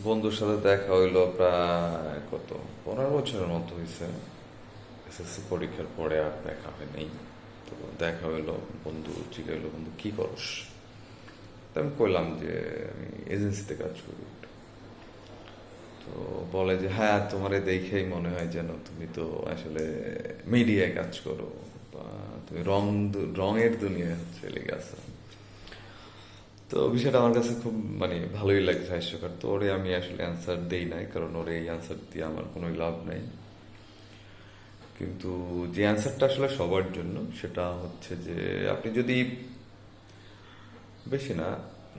বন্ধুর সাথে দেখা হইলো প্রায় কত 15 বছরের মতো হয়েছে। এসএসসি পরীক্ষার পরে আর দেখা হয় নাই। তো দেখা হইলো, বন্ধু জিজ্ঞাসা, বন্ধু কি করস? তো আমি কইলাম যে আমি এজেন্সিতে কাজ করি। তো বলে যে হ্যাঁ, তোমারে দেখেই মনে হয় যেন তুমি তো আসলে মিডিয়ায় কাজ করো, বা তুমি রঙের দুনিয়া হচ্ছে লেগে আছো। তো বিষয়টা আমার কাছে খুব ভালোই লাগছে, হাস্যকর। তো ওরে আমি আসলে অ্যান্সার দেই নাই, কারণ ওরে এই অ্যান্সার দিয়ে আমার কোনো লাভ নাই। কিন্তু যে অ্যান্সারটা আসলে সবার জন্য, সেটা হচ্ছে যে আপনি যদি বেশি না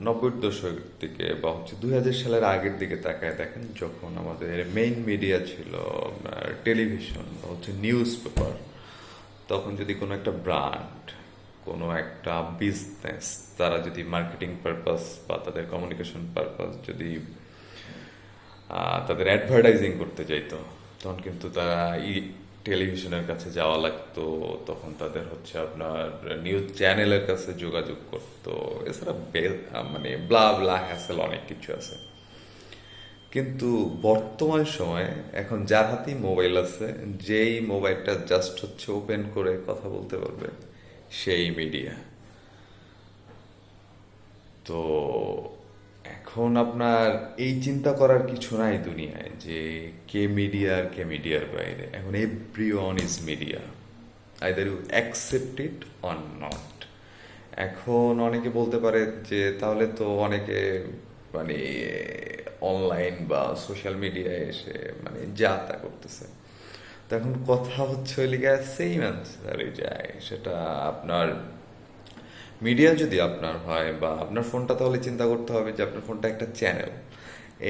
90-এর দশক দিকে বা হচ্ছে 2000 সালের আগের দিকে তাকায় দেখেন, যখন আমাদের মেইন মিডিয়া ছিল আপনার টেলিভিশন বা হচ্ছে নিউজ পেপার, তখন যদি কোনো একটা ব্র্যান্ড, কোনো একটা বিজনেস, তারা যদি মার্কেটিং পারপাস বা তাদের কমিউনিকেশন পারপাস যদি তাদের অ্যাডভার্টাইজিং করতে চাইতো, তখন কিন্তু তারা টেলিভিশনের কাছে যাওয়া লাগতো। তখন তাদের আপনার নিউজ চ্যানেলের কাছে যোগাযোগ করতো। এছাড়া ব্লা ব্লা হ্যাসেল অনেক কিছু আছে। কিন্তু বর্তমান সময়ে এখন যার হাতেই মোবাইল আছে, যেই মোবাইলটা জাস্ট হচ্ছে ওপেন করে কথা বলতে পারবে, সেই মিডিয়া। তো এখন আপনার এই চিন্তা করার কিছু নাই দুনিয়ায় যে কে মিডিয়া আর কে মিডিয়ার বাইরে। এখন everyone is media, either you accept it or not. এখন অনেকে বলতে পারে যে তাহলে তো অনেকে মানে অনলাইন বা সোশ্যাল মিডিয়ায় এসে যা তা করতেছে। তো এখন কথা হচ্ছে ওই লিগে সেম অ্যান্সারে যায়, সেটা আপনার মিডিয়া যদি আপনার হয় বা আপনার ফোনটা, তাহলে চিন্তা করতে হবে যে আপনার ফোনটা একটা চ্যানেল।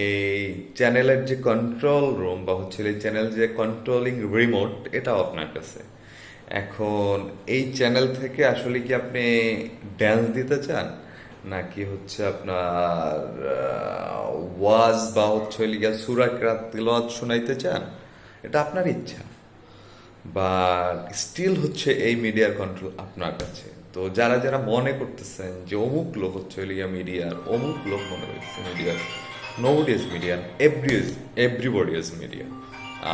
এই চ্যানেলের যে কন্ট্রোল রুম বা হচ্ছে এই চ্যানেল যে কন্ট্রোলিং রিমোট, এটাও আপনার কাছে। এখন এই চ্যানেল থেকে আসলে কি আপনি ড্যান্স দিতে চান, নাকি হচ্ছে আপনার ওয়াজ বা হচ্ছে লিগা সূরা কেরাত তিলাওয়াত শোনাইতে চান, এটা আপনার ইচ্ছা। বা স্টিল হচ্ছে এই মিডিয়ার কন্ট্রোল আপনার কাছে। তো যারা যারা মনে করতেছেন যে অমুক লোক হচ্ছে লিগা মিডিয়ার, অমুক লোক মনে করতেছে মিডিয়ার, নোবডি ইজ মিডিয়ার, এভরিবডি ইজ মিডিয়া।